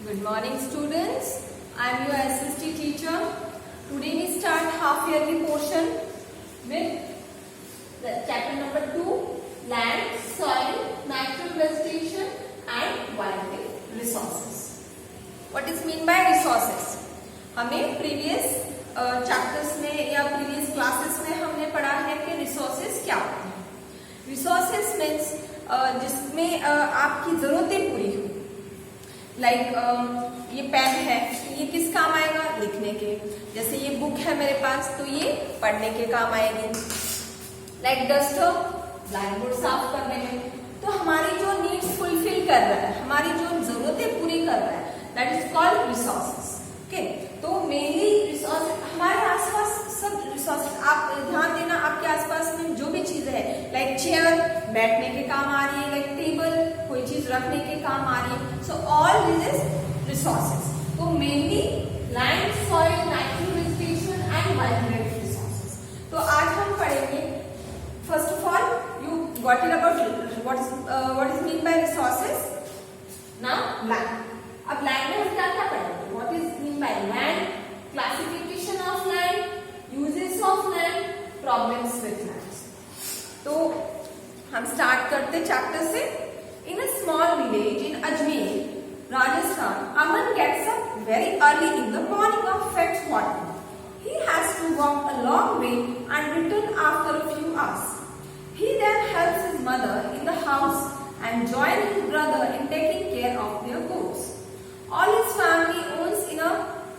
Good morning students. I am your SST teacher. Today we start half yearly portion with the chapter number 2, land, soil, natural vegetation and wildlife resources. What is mean by resources? हमें previous chapters में या previous classes में हमने पढ़ा है कि resources क्या होते हैं. Resources means जिसमें आपकी जरूरतें पूरी हो. लाइक ये पेन है, ये किस काम आएगा? लिखने के. जैसे ये बुक है मेरे पास, तो ये पढ़ने के काम आएगी. लाइक डस्टर, ब्लैक बोर्ड साफ करने में. तो हमारी जो नीड्स फुलफिल कर रहा है, हमारी जो जरूरतें पूरी कर रहा है, that is called resources. Okay, तो मेनली रिसोर्सेस हमारे आसपास सब रिसोर्सेस. आप ध्यान देना, आपके आसपास में जो भी चीजें है, लाइक चेयर बैठने के काम आ रही है, लाइक टेबल कोई चीज रखने के काम आ रही है. So all this is resources. तो mainly land, soil, natural vegetation and wildlife resources. तो आज हम पढ़ेंगे first of all you got it about what is mean by resources. Now land. अब लैंड में हम क्या क्या पढ़ेंगे? What is mean by land, classification of land, uses of land, problems with land. तो हम स्टार्ट करते चैप्टर से. In a small village in Ajmer, Rajasthan, Aman gets up very early in the morning and fetch water. He has to walk a long way and return after a few hours. He then helps his mother in the house and joins his brother in taking care of their goats. All his family owns in a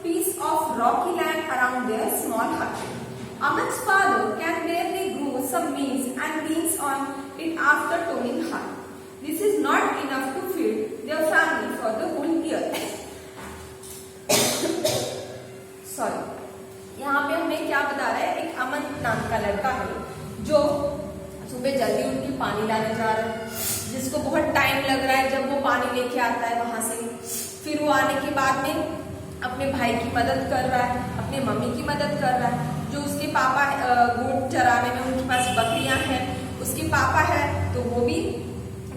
piece of rocky land around their small hut. Aman's father can barely grow some maize and beans on it after towing hut. This is not enough to feed their family for the whole year. Sorry. यहाँ पे हमें क्या बता रहा है? एक अमन नाम का लड़का है जो सुबह जल्दी उठ के पानी लाने जा रहा है, जिसको बहुत टाइम लग रहा है जब वो पानी लेके आता है वहां से. फिर वो आने के बाद में अपने भाई की मदद कर रहा है, अपने मम्मी की मदद कर रहा है. जो उसके पापा गोट चराने में, उनके पास बकरियां हैं, उसके पापा है तो वो भी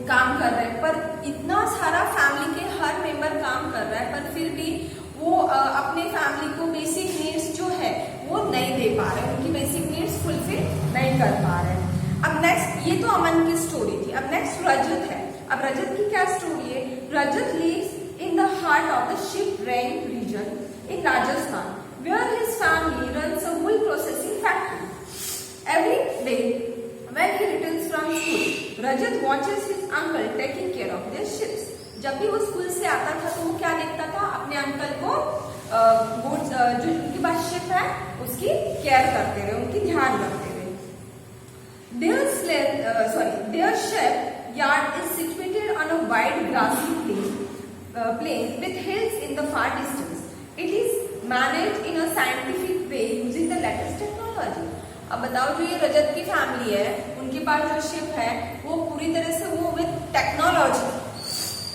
काम कर रहे हैं. पर इतना सारा फैमिली के हर मेंबर काम कर रहा है, पर फिर भी वो अपने फैमिली को बेसिक नीड्स जो है वो नहीं दे पा रहे, उनकी बेसिक नीड्स फुलफिल नहीं कर पा रहे हैं. अब नेक्स्ट, ये तो अमन की स्टोरी थी. अब नेक्स्ट रजत है. अब रजत की क्या स्टोरी है? Rajat lives in the heart of the sheep rain region in Rajasthan, where his family runs a wool processing factory. Every day when he returns from school, Rajat watches his uncle taking care of their ships. जब भी वो school से आता था तो वो क्या देखता था? अपने अंकल को जो उनके पास शिप है उसकी केयर करते रहे, उनकी ध्यान रखते रहे. Their ship yard is situated on a wide grassy plain with hills in the far distance. It is managed in a scientific way using the latest technology. अब बताओ, जो ये रजत की फैमिली है, उनके पास जो शिप है वो पूरी तरह से वो विद टेक्नोलॉजी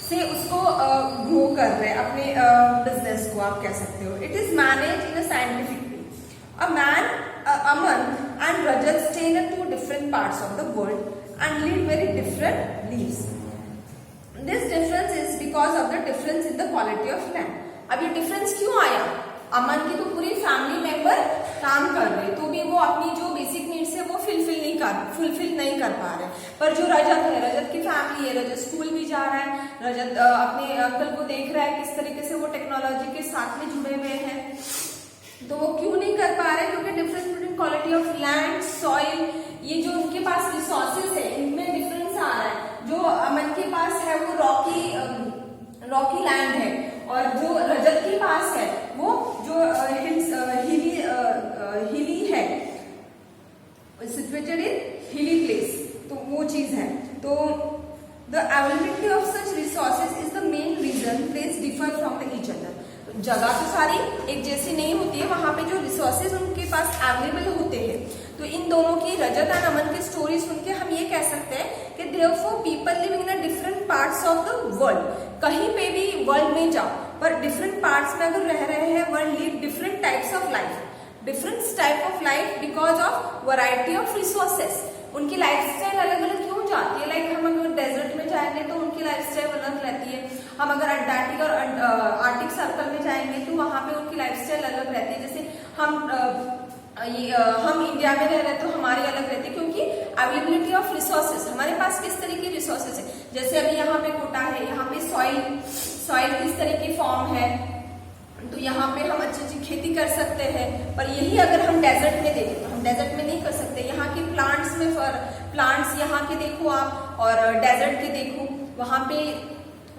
से उसको ग्रो कर रहे हैं, अपने बिजनेस को आप कह सकते हो. It is manage in a scientific way. Aman and Rajat stay in two different parts of the world and lead very different lives. This difference is because of the difference in the quality of land. अब ये difference क्यों आया? अमन की तो पूरी family member काम कर रहे, तो भी वो अपनी जो बेसिक नीड्स है वो फुलफिल नहीं कर पा रहे. पर जो रजत है, रजत की फैमिली है, रजत स्कूल भी जा रहा है, रजत अपने अंकल को देख रहा है किस तरीके से वो टेक्नोलॉजी के साथ में जुड़े हुए हैं, तो वो क्यों नहीं कर पा रहे? क्योंकि difference between quality of land, soil, ये जो उनके पास रिसोर्सेज है इनमें डिफरेंस आ रहा है. जो अमन के पास है वो रॉकी लैंड है, और जो रजत के पास है वो जो हिली है, सिचुएटेड इन हिली प्लेस, तो वो चीज है. तो the availability of such resources is the main reason place differ from the each other. जगह तो सारी एक जैसी नहीं होती है, वहां पे जो रिसोर्सेज उनके पास अवेलेबल होते हैं. तो इन दोनों की, रजत एंड अमन की स्टोरी सुन के हम ये कह सकते हैं कि therefore people living in different parts of the world, कहीं पे भी वर्ल्ड में जाओ पर डिफरेंट पार्ट्स में अगर रह रहे हैं, world lead different types of life. Different type of life because of variety of resources. उनकी लाइफस्टाइल अलग अलग क्यों जाती है? लाइक हम अगर डेजर्ट में जाएंगे तो उनकी लाइफस्टाइल अलग रहती है, हम अगर अंटार्कटिका और लाइफस्टाइल अलग रहती है। जैसे हम इंडिया में रह रहे हैं तो हमारी अलग रहती है, क्योंकि अवेलेबिलिटी ऑफ रिसोर्सेज, हमारे पास किस तरह की रिसोर्सेज है। जैसे अभी यहाँ पे कोटा है, यहाँ पे सॉइल किस तरह की फॉर्म है, तो यहाँ पे हम अच्छी खेती कर सकते हैं। पर यही अगर हम डेजर्ट में देखें तो हम डेजर्ट में नहीं कर सकते। यहाँ के प्लांट्स में प्लांट्स यहाँ के देखो आप और डेजर्ट के देखो, वहाँ पे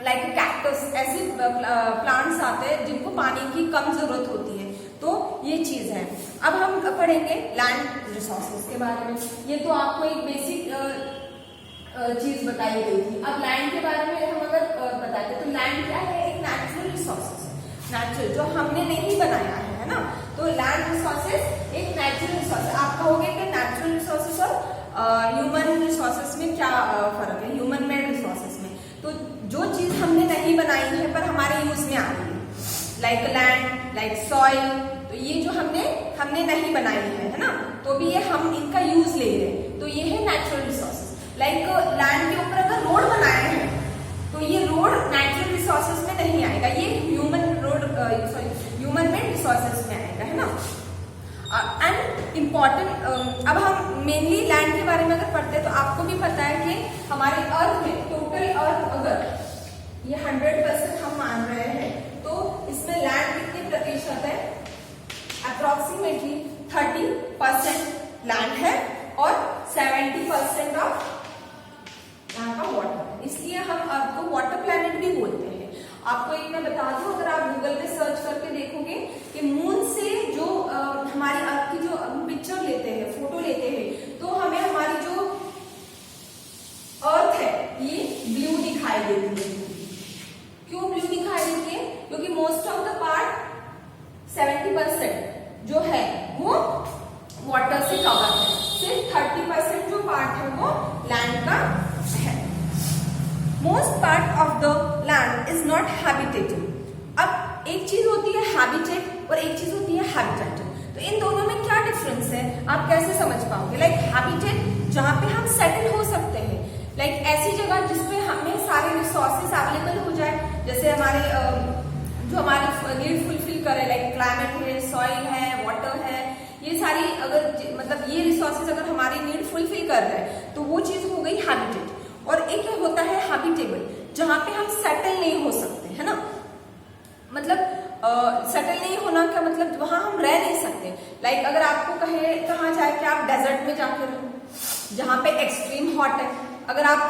लाइक कैक्टस ऐसे प्लांट्स आते हैं जिनको पानी की कम जरूरत होती है। तो ये चीज है। अब हम पढ़ेंगे लैंड रिसोर्सेज के बारे में। ये तो आपको एक बेसिक चीज बताई गई थी। अब लैंड के बारे में हम अगर बताते तो लैंड क्या है, एक नेचुरल रिसोर्सेज, नेचुरल जो हमने नहीं बनाया है ना। तो लैंड रिसोर्सेज एक नेचुरल रिसोर्सेज। आप कहोगे कि नेचुरल रिसोर्सेज और ह्यूमन रिसोर्सेज में क्या फर्क है, ह्यूमन मेड रिसोर्सेज में। तो जो चीज हमने नहीं बनाई है पर हमारे यूज में आ रही है, लाइक लैंड, लाइक सॉइल, तो ये जो हमने नहीं बनाई है ना, तो भी ये हम इनका यूज ले रहे हैं, तो ये है नेचुरल रिसोर्सेज। लाइक लैंड के ऊपर अगर रोड बनाया है तो ये रोड नेचुरल रिसोर्सेज में नहीं आएगा, ये ह्यूमन मेड रिसोर्सेज में आएगा, है ना। एंड इम्पॉर्टेंट, अब हम मेनली लैंड के बारे में अगर पढ़ते हैं तो आपको भी पता है कि हमारे अर्थ में टोटल अर्थ अगर ये 100% हम मान रहे हैं तो इसमें लैंड कितने प्रतिशत है, अप्रोक्सीमेटली 30% लैंड है और 70% ऑफ यहाँ का वाटर। इसलिए हम अर्थ को वाटर प्लैनेट भी बोलते हैं। आपको एक मैं बता दूं, अगर आप गूगल पे सर्च करके देखोगे कि मून से जो हमारी अर्थ की जो पिक्चर लेते हैं, फोटो लेते हैं, तो हमें हमारी जो अर्थ है ये ब्लू दिखाई देती है। क्यों ब्लू दिखाई देती है? क्योंकि मोस्ट ऑफ द पार्ट 70% जो है वो वाटर से कवर है, सिर्फ 30% जो पार्ट है वो लैंड का है। Most part of the land is not हैबिटेटेड। अब एक चीज होती है हैबिटेट और एक चीज होती है हैबिटेट, तो इन दोनों में क्या डिफरेंस है आप कैसे समझ पाओगे? लाइक हैबिटेट जहां पे हम सेटल हो सकते हैं, लाइक ऐसी जगह जिसपे हमें सारे रिसोर्सेज अवेलेबल हो जाए, जैसे हमारे जो हमारी नीड फुलफिल करे, लाइक क्लाइमेट है, सॉइल है, वाटर है, ये सारी अगर मतलब ये रिसोर्सेज अगर हमारी नीड फुलफिल कर रहे हैं तो वो चीज हो गई हैबिटेट। और एक होता है हैबिटेबल, जहां पे हम सेटल नहीं हो सकते, है ना। मतलब सेटल नहीं होना का मतलब वहां हम रह नहीं सकते। लाइक अगर आपको कहा जाए कि आप डेजर्ट में जाकर रहो जहां पे एक्सट्रीम हॉट है, अगर आप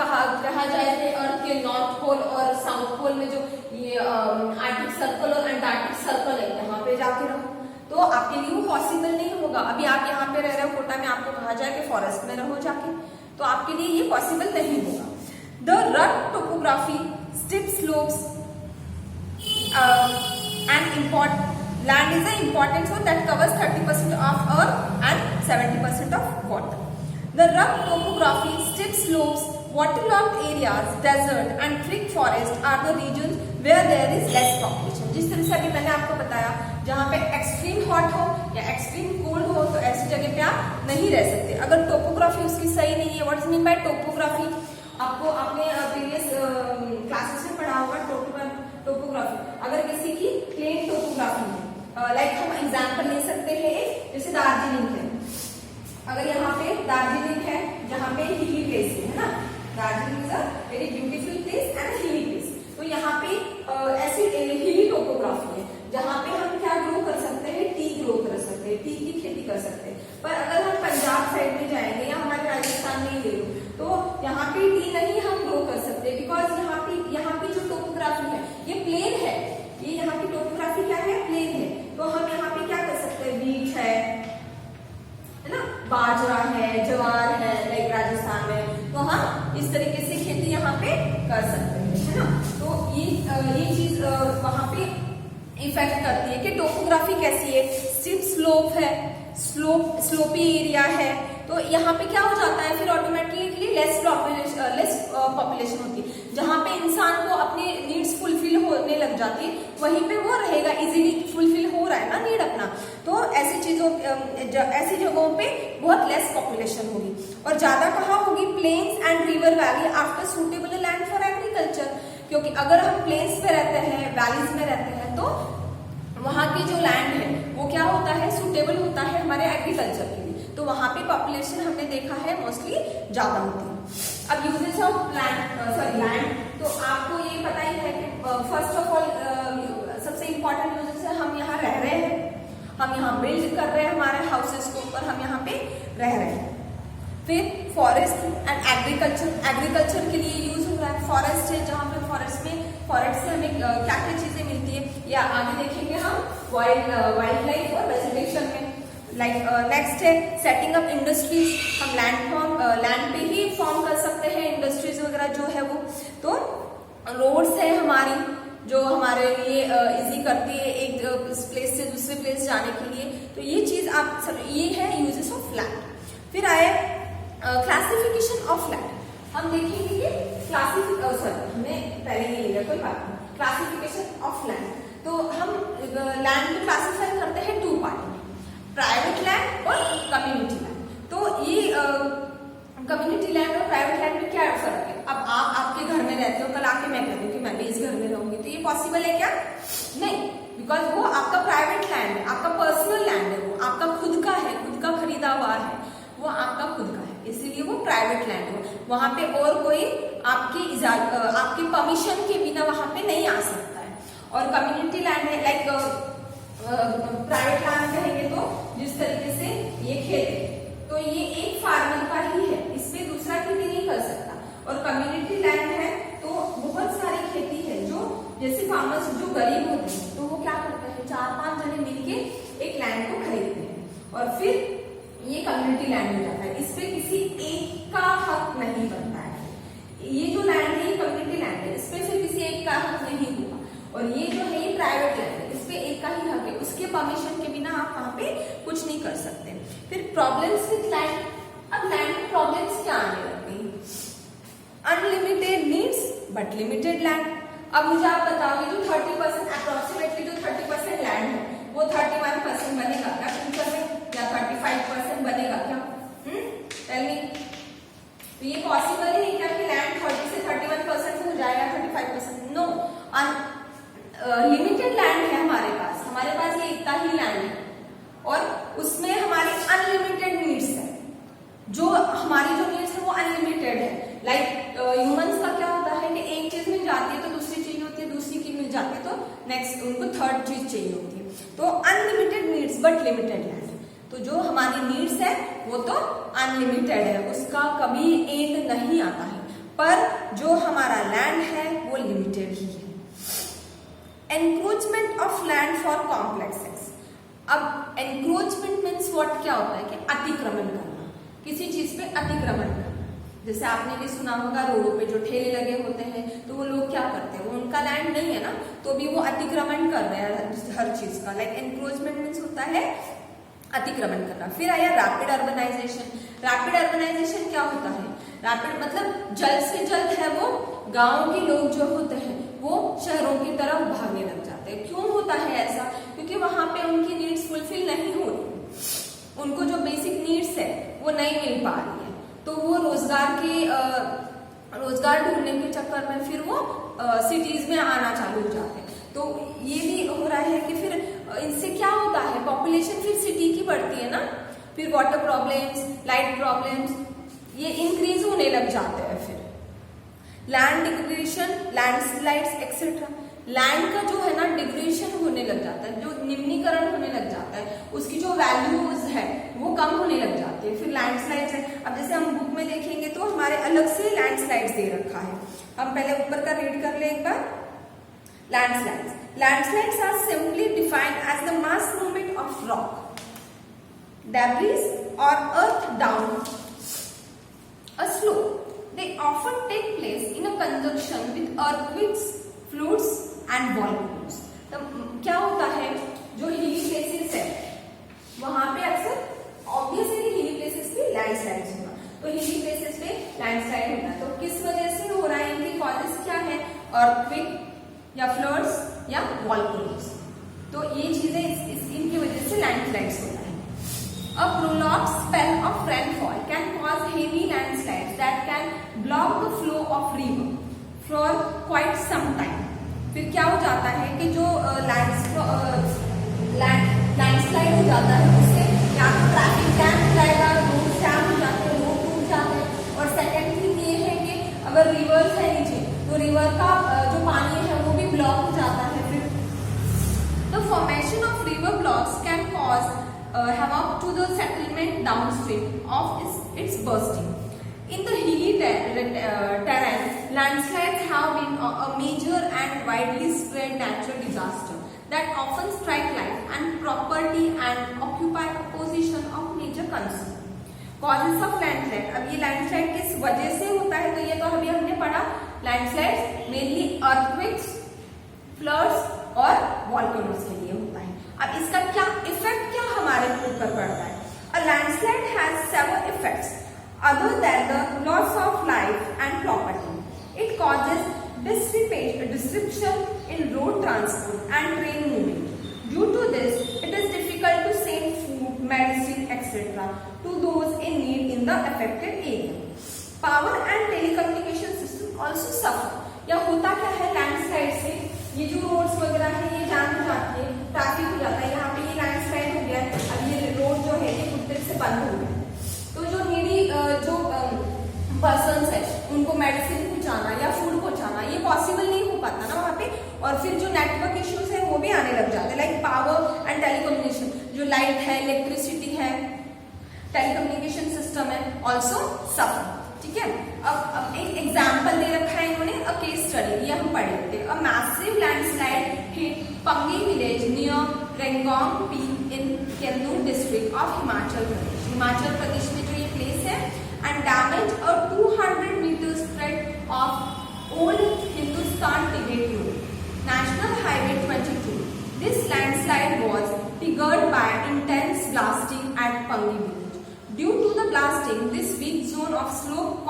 कहा जाए कि अर्थ के नॉर्थ पोल और साउथ पोल में जो ये आर्कटिक सर्कल और अंटार्कटिक सर्कल है यहाँ पे जाके रहो, तो आपके लिए वो पॉसिबल नहीं होगा। अभी आप यहाँ पे रह रहे हो कोटा में, आपको कहा जाए कि फॉरेस्ट में रहो जाके, तो आपके लिए ये पॉसिबल नहीं होगा। The rough topography, steep slopes land is an important source that covers 30% of earth and 70% of water. The rough topography, steep slopes, waterlogged areas, desert and thick forest are the regions where there is less population. जिस तरह से अभी मैंने आपको बताया, जहाँ पे extreme hot हो या एक्सट्रीम कोल्ड हो तो ऐसी जगह पे आप नहीं रह सकते अगर टोपोग्राफी उसकी सही नहीं है। What is mean bye topography? आपको आपने प्रीवियस क्लासेस में पढ़ा होगा टोपोग्राफी। अगर किसी की प्लेन टोपोग्राफी है, लाइक हम एग्जाम्पल ले सकते हैं, जैसे दार्जिलिंग है। अगर यहाँ पे दार्जिलिंग है जहाँ पे हिली प्लेस है ना, Darjeeling is a very beautiful place and हिली प्लेस। तो यहाँ पे ऐसी हिली टोपोग्राफी है जहाँ पे हम क्या ग्रो कर सकते हैं, टी ग्रो कर सकते हैं, टी की खेती कर सकते हैं। पर अगर हम पंजाब साइड में जाएंगे या हमारे राजस्थान में ले लो तो यहाँ पे टी नहीं हम ग्रो कर सकते, बिकॉज यहाँ पे जो टोपोग्राफी है ये प्लेन है, ये यहाँ की टोपोग्राफी क्या है, प्लेन है। तो हम यहाँ पे क्या कर सकते हैं, बीट है ना, बाजरा है, ज्वार है, लाइक राजस्थान में, तो हम इस तरीके से खेती यहाँ पे कर सकते हैं, है ना। तो ये चीज वहां पे इफेक्ट करती है कि टोपोग्राफी कैसी है, स्टीप स्लोप है, स्लोपी एरिया है, तो यहाँ पे क्या हो जाता है फिर ऑटोमेटिकली लेस पॉपुलेशन होती है। जहाँ पे इंसान को अपनी नीड्स फुलफिल होने लग जाती है वहीं पे वो रहेगा, इजीली फुलफिल हो रहा है ना नीड अपना, तो ऐसी जगहों पे बहुत लेस पॉपुलेशन होगी। और ज्यादा कहाँ होगी, plains and river valley after suitable land for agriculture, क्योंकि अगर हम प्लेन्स पे रहते हैं, वैलीज में रहते हैं तो वहाँ की जो लैंड है वो क्या होता है, सुटेबल होता है हमारे एग्रीकल्चर के लिए, तो वहाँ पे पॉपुलेशन हमने देखा है मोस्टली ज्यादा होती है। अब यूजेस ऑफ लैंड, तो आपको ये पता ही है कि फर्स्ट ऑफ ऑल सबसे इम्पोर्टेंट यूजेस है, हम यहाँ रह रहे हैं, हम यहाँ बिल्ड कर रहे हैं हमारे हाउसेस के ऊपर, हम यहाँ पे रह रहे हैं। फिर फॉरेस्ट एंड एग्रीकल्चर के लिए यूज हो रहा है, फॉरेस्ट है जहाँ पे फॉरेस्ट से हमें क्या क्या चीजें मिलती है या आगे देखेंगे हम वाइल्ड लाइफ और वेजिटेशन में। नेक्स्ट है सेटिंग अप इंडस्ट्रीज, हम लैंड पे ही फॉर्म कर सकते हैं इंडस्ट्रीज वगैरह जो है वो। तो रोड्स है हमारी जो हमारे लिए इजी करती है एक प्लेस से दूसरे प्लेस जाने के लिए, तो ये चीज आप सब, ये है यूजेस ऑफ लैंड। फिर आए क्लासिफिकेशन ऑफ लैंड, हम देखेंगे कि हमने पहले ये लिया कोई बात नहीं, क्लासिफिकेशन ऑफ लैंड। तो हम लैंड को क्लासिफाई करते हैं टू पार्ट में, प्राइवेट लैंड और कम्युनिटी लैंड। तो ये कम्युनिटी लैंड और प्राइवेट लैंड में क्या फर्क है? अब आप आपके घर में रहते हो, कल आके मैं कह दूं कि मैं भी इस घर में रहूंगी, तो ये पॉसिबल है क्या? नहीं, बिकॉज वो आपका प्राइवेट लैंड है, आपका पर्सनल लैंड है, वो आपका खुद का है, खुद का खरीदा हुआ है, वो आपका खुद का है, इसीलिए वो प्राइवेट लैंड है। वहां पे और कोई आपकी परमिशन के बिना वहां पे नहीं आ सकता है। और कम्युनिटी लैंड है, लाइक प्राइवेट लैंड कहेंगे तो जिस तरीके से ये खेत है, तो ये एक फार्मर का ही है, इस पे दूसरा खेती नहीं कर सकता। और कम्युनिटी लैंड है तो बहुत सारी खेती है, जो जैसे फार्मर्स जो गरीब होते हैं तो वो क्या करते हैं, 4-5 जने मिलके एक लैंड को खरीदते हैं और फिर ये कम्युनिटी लैंड हो जाता है, इस पे किसी एक का हक नहीं बनता है। ये जो लैंड है ये कम्युनिटी लैंड है, इस पे फिर किसी एक का हक नहीं होगा। और ये जो है ये प्राइवेट लैंड है, इस पे एक का ही हक है, उसके परमिशन के बिना आप वहां पे कुछ नहीं कर सकते। फिर प्रॉब्लम्स विद लैंड, अब लैंड में प्रॉब्लम्स क्या आने लगती है? Unlimited needs but limited land. अब मुझे आप बताओगे जो 30% अप्रोक्सीमेटली जो 30% लैंड है वो 31% बनेगा क्या फ्यूचर में, या 35% बनेगा क्या? Tell me. तो ये पॉसिबल है क्या कि लैंड 30 से 31% हो जाएगा, 35%? नो, लिमिटेड लैंड है हमारे पास ये इतना ही लैंड है और उसमें हमारी अनलिमिटेड नीड्स है। जो हमारी जो नीड्स है वो अनलिमिटेड है। लाइक ह्यूमंस का क्या होता है कि एक चीज मिल जाती है तो दूसरी चीज होती है, दूसरी चीज मिल जाती है तो नेक्स्ट उनको थर्ड चीज चाहिए होती है। तो unlimited needs but limited land, तो जो हमारी नीड्स है वो तो अनलिमिटेड है, उसका कभी एंड नहीं आता है, पर जो हमारा लैंड है वो लिमिटेड ही है। Encroachment of land for complexes. अब एनक्रोचमेंट मीन्स व्हाट, क्या होता है कि अतिक्रमण करना, किसी चीज पे अतिक्रमण करना। जैसे आपने भी सुना होगा रोडों पे जो ठेले लगे होते हैं तो वो लोग क्या करते हैं, वो उनका लैंड नहीं है ना, तो भी वो अतिक्रमण कर रहे हैं हर चीज का। लाइक एनक्रोचमेंट मीन्स होता है अतिक्रमण करना। फिर आया रैपिड अर्बनाइजेशन। रैपिड अर्बनाइजेशन क्या होता है? रैपिड मतलब जल्द से जल्द है वो गांव के लोग जो होते हैं वो शहरों की तरफ भागने लग जाते हैं। क्यों होता है ऐसा? क्योंकि वहां पे उनकी नीड्स फुलफिल नहीं हो रही, उनको जो बेसिक नीड्स है वो नहीं मिल पा रही है, तो वो रोजगार ढूंढने के चक्कर में फिर वो सिटीज में आना चालू हो जाते हैं। तो ये भी हो रहा है कि फिर इनसे क्या होता है, पॉपुलेशन फिर सिटी की बढ़ती है ना, फिर वाटर प्रॉब्लम्स, लाइट प्रॉब्लम्स ये इंक्रीज होने लग जाते हैं। फिर land degradation, landslides etcetera, land का जो है ना डिग्रेडेशन होने लग जाता है, जो निम्नीकरण होने लग जाता है, उसकी जो वैल्यूज है वो कम होने लग जाती है। फिर लैंडस्लाइड्स है, अब जैसे हम बुक में देखेंगे तो हमारे अलग से लैंडस्लाइड्स दे रखा है, हम पहले ऊपर का रीड कर ले एक बार। Landslides are simply defined as the mass movement of rock, debris और earth down a slope. They often take place in a conjunction with earthquakes, floods and volcanoes. तो क्या होता है, जो हिली प्लेसेस है वहां पे अक्सर ऑब्वियसली हिली प्लेसेस पे लैंडस्लाइड्स होगा, तो हिली प्लेसेस पे लैंडस्लाइड होता है। तो किस वजह से हो रहा है, इनकी कॉजेस क्या है, अर्थक्वेक या फ्लड्स या वॉल्केनोस। तो ये चीजें इनकी वजह से लैंडस्लाइड्स होता है। A prolonged spell of rainfall can cause heavy landslides that can block the flow of river for quite some time. फिर क्या हो जाता है कि जो हो जाता है उससे या तो ट्रैफिक जैम हो जाएगा, रोड जैम हो जाते हैं, रोड टूट जाते हैं। और सेकेंड थिंग ये है कि अगर रिवर्स है नीचे तो रिवर का जो पानी है वो भी ब्लॉक हो जाता है। फिर the formation of river blocks can cause havoc to the settlement downstream of its bursting. In the hilly terrain, landslides have been a major and widely spread natural disaster that often strike life and property and occupy a position of major concern. Causes of landslide. अब ये landslide किस वजह से होता है, तो ये तो अभी हमने पढ़ा, लैंडस्लाइड मेनली अर्थक्वेक्स, फ्लड्स और वॉल्केनोज के लिए होता है। अब इसका क्या इफेक्ट क्या हमारे ऊपर पड़ता है? A landslide has several effects other than the loss of life and property. It causes disruption in road transport and train movement. Due to this, it is difficult to send food, medicine, etc. to those in need in the affected area. Power and telecommunication system also suffer. या होता क्या है landslide से, ये जो roads वगैरह है ये जाम हो जाती है, ट्रैफिक हो जाता है। यहाँ पे ये लैंडस्लाइड हो गया, अब ये रोड जो है ये पूरी तरह से बंद हो गया। तो जो नीडी जो पर्सन्स है उनको मेडिसिन पहुंचाना या फूड पहुंचाना ये पॉसिबल नहीं हो पाता ना वहाँ पे। और फिर जो नेटवर्क इश्यूज है वो भी आने लग जाते हैं, लाइक पावर एंड टेलीकम्युनिकेशन, जो लाइट है, इलेक्ट्रिसिटी है, टेलीकम्युनिकेशन सिस्टम है, ऑल्सो सफर। ठीक है, अब एक एग्जाम्पल दे रखा है इन्होंने, अ केस स्टडी, ये हम पढ़े थे। A massive landslide hit Pangi village near Rengong peak in Kendur district of Himachal Pradesh. Himachal Pradesh में जो ये प्लेस है, and damage a 200 metre stretch of old Hindustan Tibet road, national highway 22। This landslide was triggered by intense blasting at Pangi village. Due to the blasting, this weak zone of slope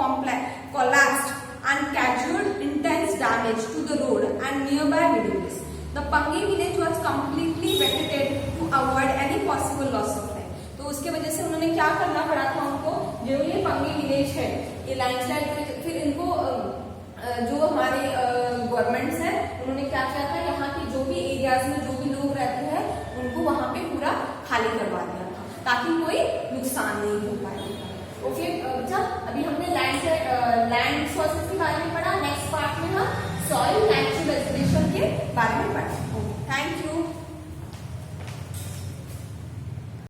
collapsed and caused intense damage to the road and nearby villages. The Pangi village was completely vacated to avoid any possible loss of life. तो उसके वजह से उन्होंने क्या करना पड़ा था उनको, जो ये पंगी विलेज है, ये लैंडस्लाइड, फिर इनको जो हमारे गवर्नमेंट्स हैं उन्होंने क्या किया था, यहाँ की जो भी एरियाज में जो भी लोग रहते हैं उनको वहां पे पूरा खाली करवा दिया था ताकि कोई नुकसान नहीं हो पाए। ओके बच्चा, अभी हमने लैंड रिसोर्सेज के बारे में पढ़ा। नेक्स्ट पार्ट में हम सॉइल नेचुरल रेगुलेशन के बारे में पढ़ा। Thank you.